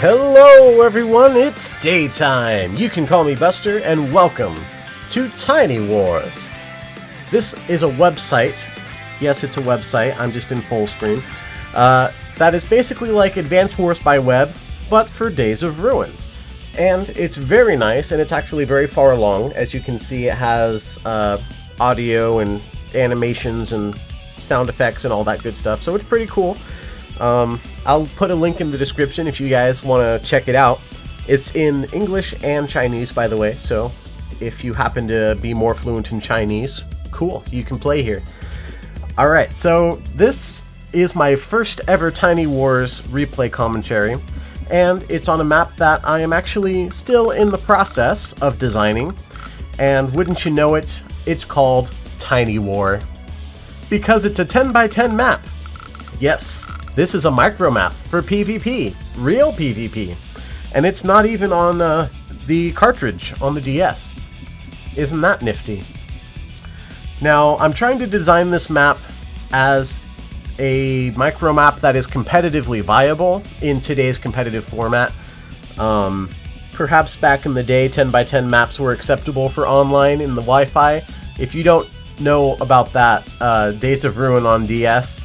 Hello everyone, it's daytime! You can call me Buster, and welcome to TinyWars. This is a website, yes it's a website, I'm just in full screen, that is basically like Advance Wars by Web, but for Days of Ruin. And it's very nice, and it's actually very far along. As you can see, it has audio and animations and sound effects and all that good stuff, so it's pretty cool. I'll put a link in the description if you guys want to check it out. It's in English and Chinese, by the way, so if you happen to be more fluent in Chinese, cool, you can play here. Alright, so this is my first ever TinyWars replay commentary, and it's on a map that I am actually still in the process of designing, and wouldn't you know it, it's called Tiny War. Because it's a 10x10 map. Yes. This is a micro map for PvP, real PvP, and it's not even on the cartridge on the DS. Isn't that nifty? Now, I'm trying to design this map as a micro map that is competitively viable in today's competitive format. Perhaps back in the day, 10x10 maps were acceptable for online in the Wi-Fi. If you don't know about that, Days of Ruin on DS,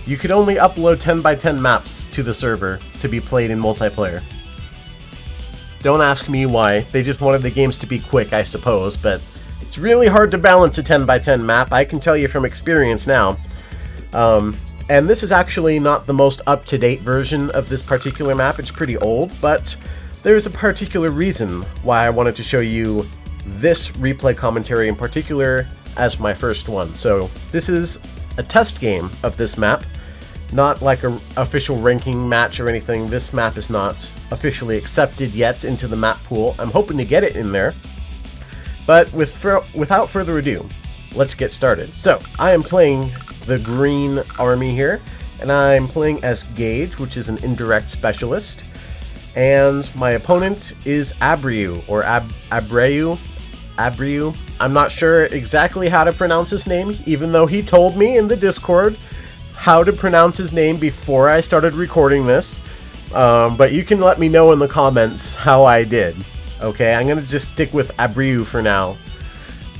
you could only upload 10x10 maps to the server to be played in multiplayer. Don't ask me why, they just wanted the games to be quick, I suppose, but it's really hard to balance a 10x10 map, I can tell you from experience now. And this is actually not the most up-to-date version of this particular map, it's pretty old, but there's a particular reason why I wanted to show you this replay commentary in particular as my first one. So this is a test game of this map, not like an official ranking match or anything. This map is not officially accepted yet into the map pool. I'm hoping to get it in there, but without further ado, let's get started. So I am playing the green army here, and I'm playing as Gage, which is an indirect specialist, and my opponent is Abreu, or Abreu. I'm not sure exactly how to pronounce his name, even though he told me in the Discord how to pronounce his name before I started recording this. But you can let me know in the comments how I did. Okay, I'm going to just stick with Abreu for now.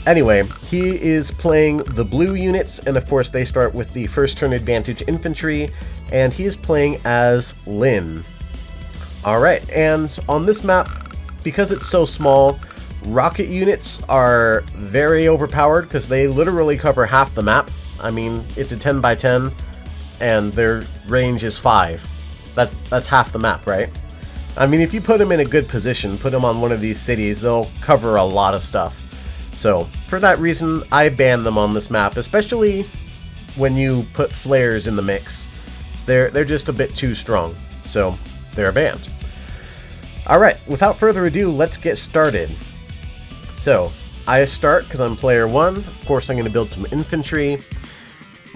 Anyway, he is playing the blue units, and of course they start with the first turn advantage infantry, and he is playing as Lin. Alright, and on this map, because it's so small, rocket units are very overpowered because they literally cover half the map. I mean, it's a 10x10 and their range is 5. That's half the map, right? I mean, if you put them in a good position, put them on one of these cities, they'll cover a lot of stuff. So, for that reason, I ban them on this map, especially when you put flares in the mix. They're just a bit too strong, so they're banned. Alright, without further ado, let's get started. So, I start because I'm player 1. Of course, I'm going to build some infantry.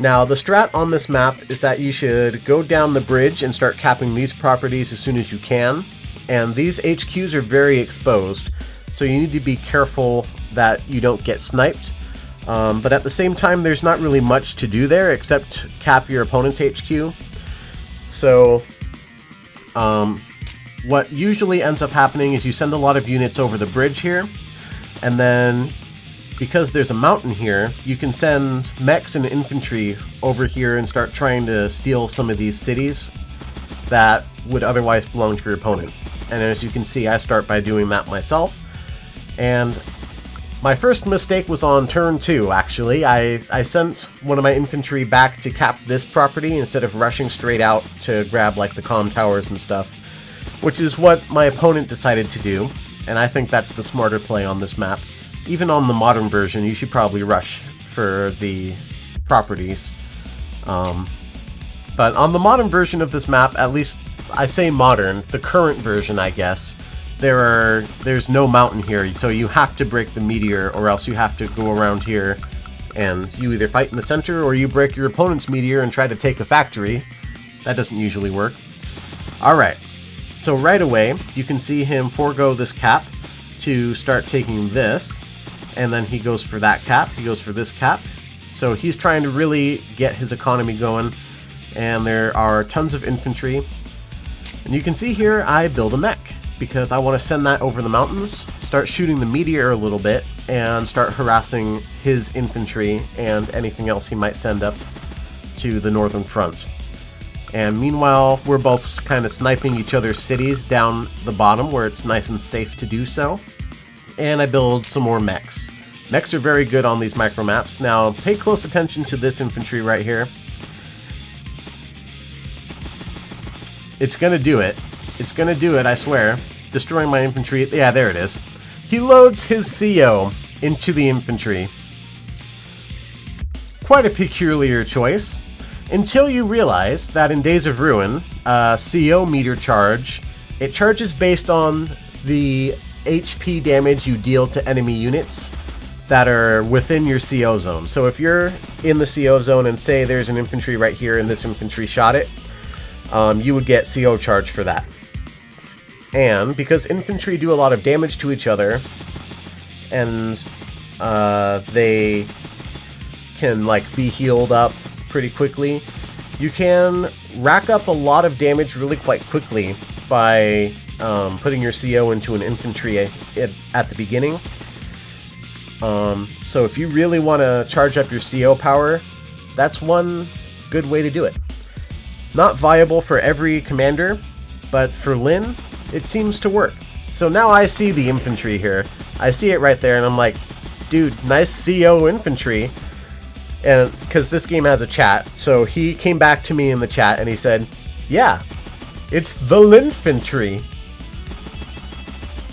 Now, the strat on this map is that you should go down the bridge and start capping these properties as soon as you can. And these HQs are very exposed, so you need to be careful that you don't get sniped. But at the same time, there's not really much to do there except cap your opponent's HQ. So, what usually ends up happening is you send a lot of units over the bridge here. And then, because there's a mountain here, you can send mechs and infantry over here and start trying to steal some of these cities that would otherwise belong to your opponent. And as you can see, I start by doing that myself. And my first mistake was on turn 2, actually. I sent one of my infantry back to cap this property instead of rushing straight out to grab like the comm towers and stuff, which is what my opponent decided to do. And I think that's the smarter play on this map. Even on the modern version, you should probably rush for the properties. But on the modern version of this map, at least I say modern, the current version I guess, there's no mountain here, so you have to break the meteor or else you have to go around here and you either fight in the center or you break your opponent's meteor and try to take a factory. That doesn't usually work. Alright. So right away, you can see him forego this cap to start taking this, and then he goes for that cap, he goes for this cap. So he's trying to really get his economy going, and there are tons of infantry. And you can see here I build a mech, because I want to send that over the mountains, start shooting the meteor a little bit, and start harassing his infantry and anything else he might send up to the northern front. And meanwhile, we're both kind of sniping each other's cities down the bottom where it's nice and safe to do so. And I build some more mechs. Mechs are very good on these micro maps. Now, pay close attention to this infantry right here. It's gonna do it. It's gonna do it, I swear. Destroying my infantry. Yeah, there it is. He loads his CO into the infantry. Quite a peculiar choice. Until you realize that in Days of Ruin, CO meter charge, it charges based on the HP damage you deal to enemy units that are within your CO zone. So if you're in the CO zone and say there's an infantry right here and this infantry shot it, you would get CO charge for that. And because infantry do a lot of damage to each other, and they can like be healed up pretty quickly, you can rack up a lot of damage really quite quickly by putting your CO into an infantry at the beginning. So if you really want to charge up your CO power, that's one good way to do it. Not viable for every commander, but for Lin, it seems to work. So now I see the infantry here. I see it right there, and I'm like, dude, nice CO infantry. And because this game has a chat, so he came back to me in the chat and he said, yeah, it's the LINFANTRY.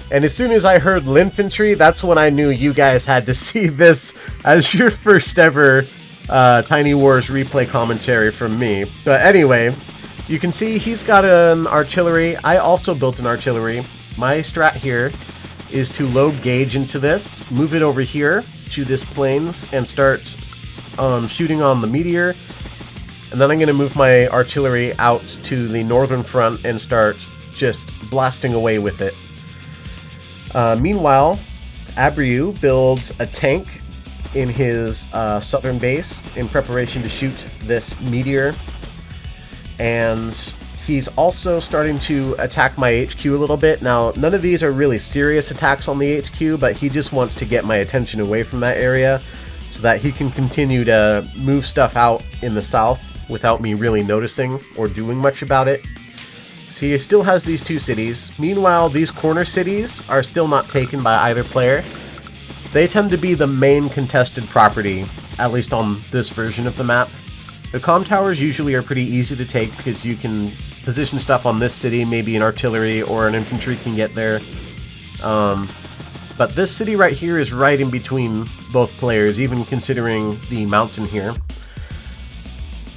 And as soon as I heard LINFANTRY, that's when I knew you guys had to see this as your first ever TinyWars replay commentary from me. But anyway, you can see he's got an artillery. I also built an artillery. My strat here is to load Gage into this, move it over here to this plains, and start shooting on the meteor. And then I'm going to move my artillery out to the northern front and start just blasting away with it. Meanwhile, Abreu builds a tank in his southern base in preparation to shoot this meteor. And he's also starting to attack my HQ a little bit. Now, none of these are really serious attacks on the HQ, but he just wants to get my attention away from that area so that he can continue to move stuff out in the south without me really noticing or doing much about it. So he still has these two cities. Meanwhile, these corner cities are still not taken by either player. They tend to be the main contested property, at least on this version of the map. The comm towers usually are pretty easy to take because you can position stuff on this city, maybe an artillery or an infantry can get there. But this city right here is right in between both players, even considering the mountain here.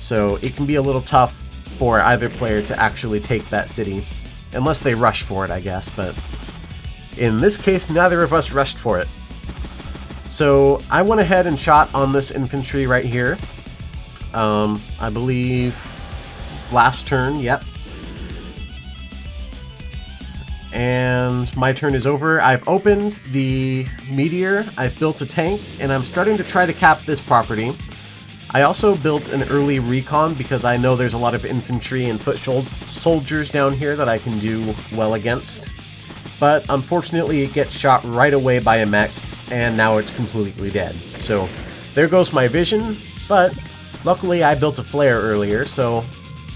So it can be a little tough for either player to actually take that city, unless they rush for it, I guess, but in this case, neither of us rushed for it. So I went ahead and shot on this infantry right here. I believe last turn, yep. And my turn is over. I've opened the meteor, I've built a tank, and I'm starting to try to cap this property. I also built an early recon because I know there's a lot of infantry and foot soldiers down here that I can do well against. But unfortunately it gets shot right away by a mech, and now it's completely dead. So there goes my vision, but luckily I built a flare earlier, so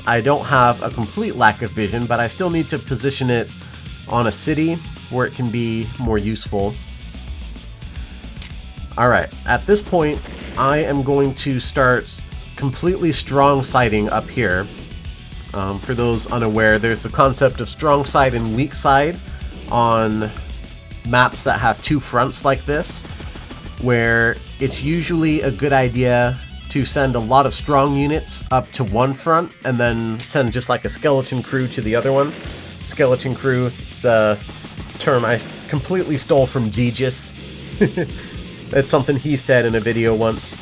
I don't have a complete lack of vision, but I still need to position it on a city where it can be more useful. Alright, at this point, I am going to start completely strong siding up here. For those unaware, there's the concept of strong side and weak side on maps that have two fronts like this, where it's usually a good idea to send a lot of strong units up to one front and then send just like a skeleton crew to the other one. Skeleton crew, it's a term I completely stole from Gage. That's something he said in a video once.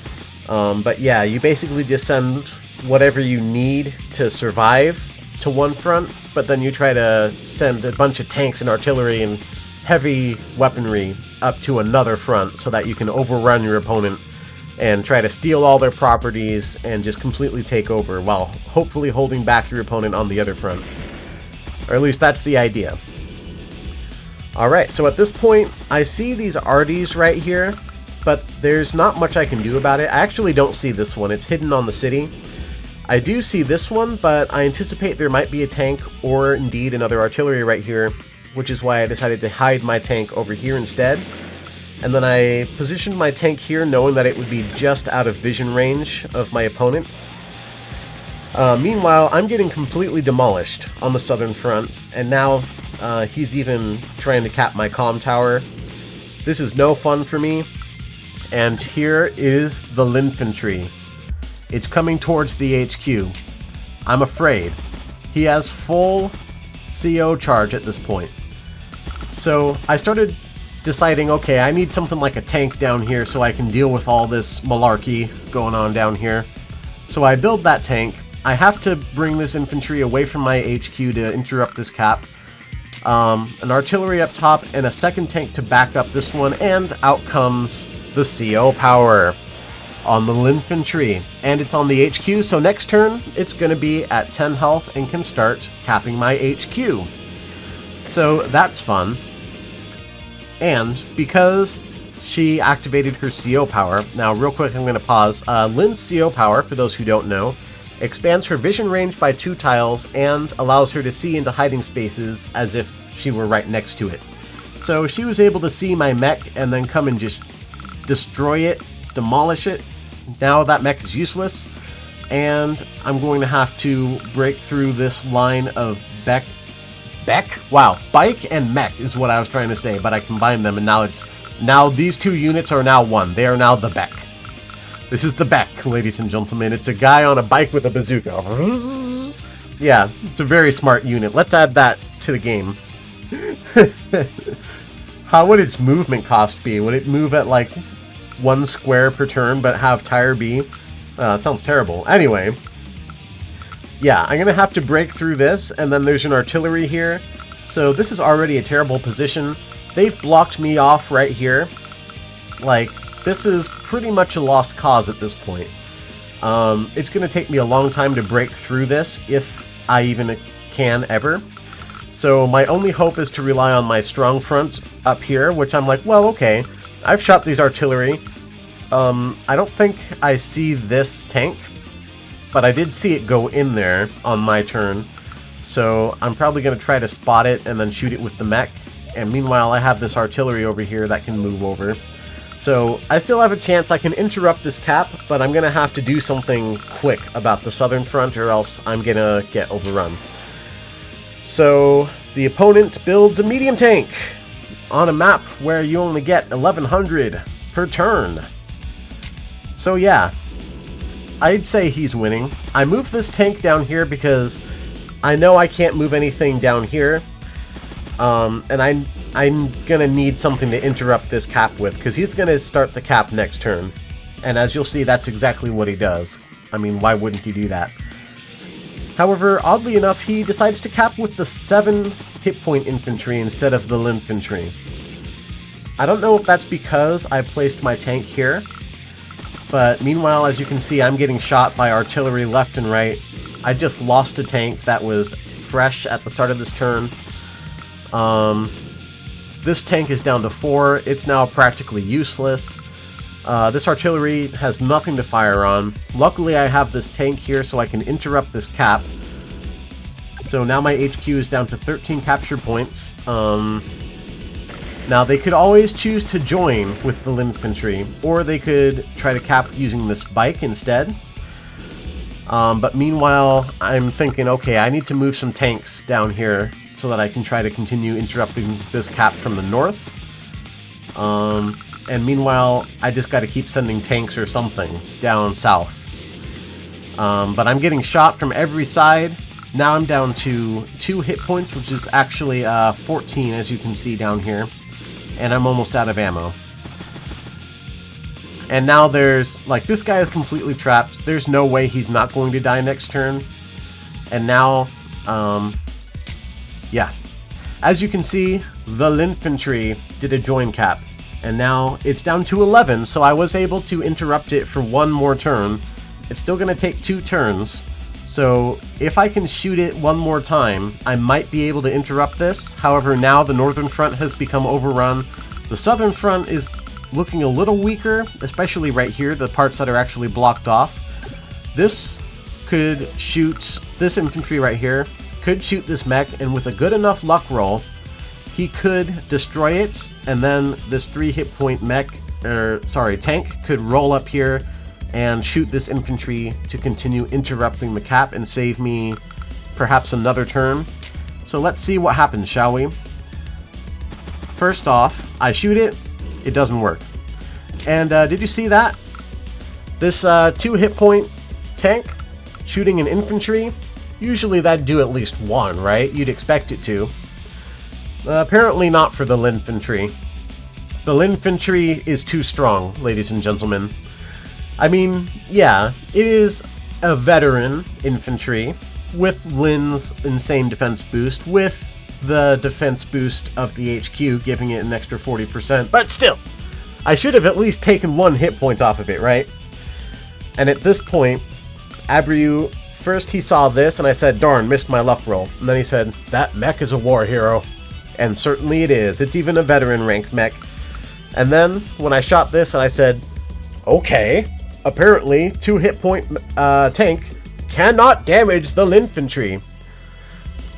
But yeah, you basically just send whatever you need to survive to one front, but then you try to send a bunch of tanks and artillery and heavy weaponry up to another front so that you can overrun your opponent and try to steal all their properties and just completely take over while hopefully holding back your opponent on the other front. Or at least that's the idea. Alright, so at this point, I see these RDs right here, but there's not much I can do about it. I actually don't see this one. It's hidden on the city. I do see this one, but I anticipate there might be a tank or indeed another artillery right here, which is why I decided to hide my tank over here instead. And then I positioned my tank here knowing that it would be just out of vision range of my opponent. Meanwhile, I'm getting completely demolished on the southern front, and now he's even trying to cap my comm tower. This is no fun for me. And here is the LINFANTRY. It's coming towards the HQ. I'm afraid. He has full CO charge at this point. So I started deciding, okay, I need something like a tank down here so I can deal with all this malarkey going on down here. So I build that tank. I have to bring this infantry away from my HQ to interrupt this cap. An artillery up top and a second tank to back up this one, and out comes the CO power on the LINFANTRY, and it's on the HQ, so next turn it's going to be at 10 health and can start capping my HQ. So that's fun. And because she activated her CO power, now real quick I'm going to pause. Lynn's CO power, for those who don't know, expands her vision range by 2 tiles and allows her to see into hiding spaces as if she were right next to it. So she was able to see my mech and then come and just destroy it, demolish it. Now that mech is useless, and I'm going to have to break through this line of Beck? Wow, bike and mech is what I was trying to say, but I combined them, and now these two units are now one. They are now the Beck. This is the Beck, ladies and gentlemen. It's a guy on a bike with a bazooka. Yeah, it's a very smart unit. Let's add that to the game. How would its movement cost be? Would it move at like 1 square per turn, but have tire B? Sounds terrible. Anyway, yeah, I'm gonna have to break through this, and then there's an artillery here. So this is already a terrible position. They've blocked me off right here. Like, this is pretty much a lost cause at this point. It's gonna take me a long time to break through this, if I even can ever. So my only hope is to rely on my strong front up here, which I'm like, well, okay, I've shot these artillery. I don't think I see this tank, but I did see it go in there on my turn. So I'm probably going to try to spot it and then shoot it with the mech. And meanwhile, I have this artillery over here that can move over. So I still have a chance I can interrupt this cap, but I'm going to have to do something quick about the southern front or else I'm going to get overrun. So the opponent builds a medium tank on a map where you only get 1100 per turn. So yeah, I'd say he's winning. I moved this tank down here because I know I can't move anything down here. And I'm gonna need something to interrupt this cap with, because he's gonna start the cap next turn. And as you'll see, that's exactly what he does. I mean, why wouldn't he do that? However, oddly enough, he decides to cap with the 7 hit point infantry instead of the LINFANTRY. I don't know if that's because I placed my tank here, but meanwhile, as you can see, I'm getting shot by artillery left and right. I just lost a tank that was fresh at the start of this turn. This tank is down to 4. It's now practically useless. This artillery has nothing to fire on. Luckily, I have this tank here so I can interrupt this cap. So now my HQ is down to 13 capture points. Now, they could always choose to join with the LINFANTRY, or they could try to cap using this bike instead. But meanwhile, I'm thinking, okay, I need to move some tanks down here so that I can try to continue interrupting this cap from the north. And meanwhile, I just got to keep sending tanks or something down south. But I'm getting shot from every side. Now I'm down to 2 hit points, which is actually 14, as you can see down here. And I'm almost out of ammo. And now there's, like, this guy is completely trapped. There's no way he's not going to die next turn. And now, yeah. As you can see, the LINFANTRY did a join cap. And now it's down to 11, so I was able to interrupt it for 1 more turn. It's still going to take 2 turns. So if I can shoot it one more time, I might be able to interrupt this. However, now the northern front has become overrun. The southern front is looking a little weaker, especially right here, the parts that are actually blocked off. This could shoot this infantry right here, could shoot this mech, and with a good enough luck roll, he could destroy it, and then this 3 hit point tank could roll up here and shoot this infantry to continue interrupting the cap and save me perhaps another turn. So let's see what happens, shall we? First off, I shoot it, it doesn't work. And did you see that? This 2 hit point tank shooting an infantry, usually that'd do at least 1, right? You'd expect it to. Apparently not for the LINFANTRY. The LINFANTRY is too strong, ladies and gentlemen. I mean, yeah, it is a veteran infantry with Lin's insane defense boost, with the defense boost of the HQ giving it an extra 40%, but still, I should have at least taken 1 hit point off of it, right? And at this point, Abreu, first he saw this and I said, darn, missed my luck roll. And then he said, that mech is a war hero. And certainly it is. It's even a veteran ranked mech. And then when I shot this and I said, okay, apparently 2 hit point tank cannot damage the LINFANTRY.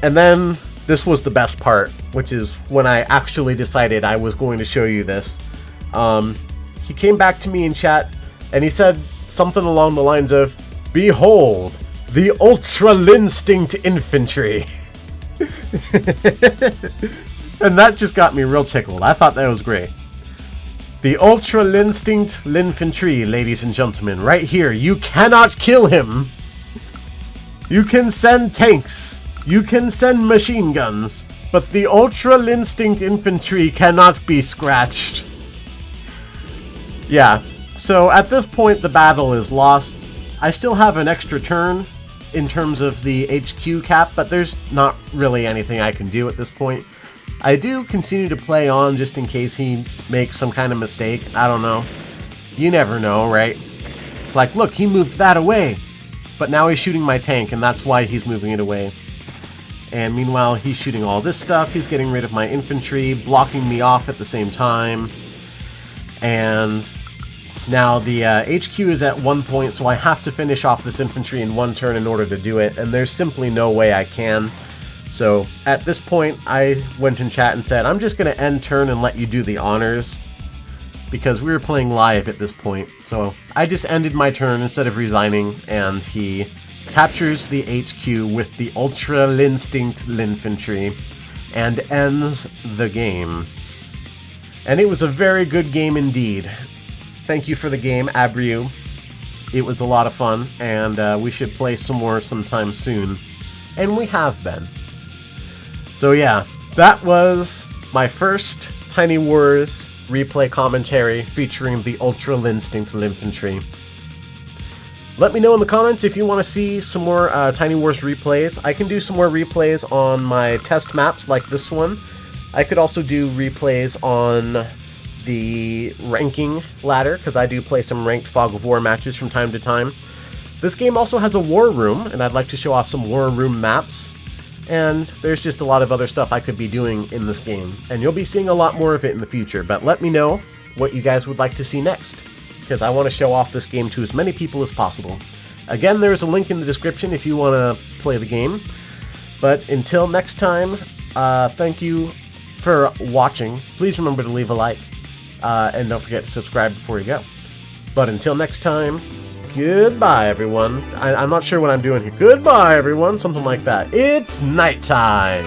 And then this was the best part, which is when I actually decided I was going to show you this. He came back to me in chat and he said something along the lines of, behold, the Ultra LINSTINCT infantry. And that just got me real tickled. I thought that was great. The Ultra LINSTINCT LINFANTRY, ladies and gentlemen, right here. You cannot kill him. You can send tanks. You can send machine guns. But the Ultra LINSTINCT infantry cannot be scratched. Yeah, so at this point the battle is lost. I still have an extra turn in terms of the HQ cap, but there's not really anything I can do at this point. I do continue to play on just in case he makes some kind of mistake. I don't know. You never know, right? Like, look, he moved that away. But now he's shooting my tank, and that's why he's moving it away. And meanwhile, he's shooting all this stuff. He's getting rid of my infantry, blocking me off at the same time. And now the HQ is at 1 point, so I have to finish off this infantry in 1 turn in order to do it. And there's simply no way I can. So at this point, I went in chat and said, I'm just going to end turn and let you do the honors, because we were playing live at this point. So I just ended my turn instead of resigning, and he captures the HQ with the Ultra LINSTINCT LINFANTRY and ends the game. And it was a very good game indeed. Thank you for the game, Abreu. It was a lot of fun, and we should play some more sometime soon. And we have been. So yeah, that was my first TinyWars replay commentary featuring the Ultra LINSTINCT LINFANTRY. Let me know in the comments if you want to see some more TinyWars replays. I can do some more replays on my test maps like this one. I could also do replays on the ranking ladder, because I do play some ranked Fog of War matches from time to time. This game also has a war room, and I'd like to show off some war room maps. And there's just a lot of other stuff I could be doing in this game, and you'll be seeing a lot more of it in the future. But let me know what you guys would like to see next, because I want to show off this game to as many people as possible. Again, there's a link in the description if you want to play the game. But until next time, thank you for watching. Please remember to leave a like, and don't forget to subscribe before you go. But until next time, goodbye, everyone. I'm not sure what I'm doing here. Goodbye, everyone. Something like that. It's nighttime.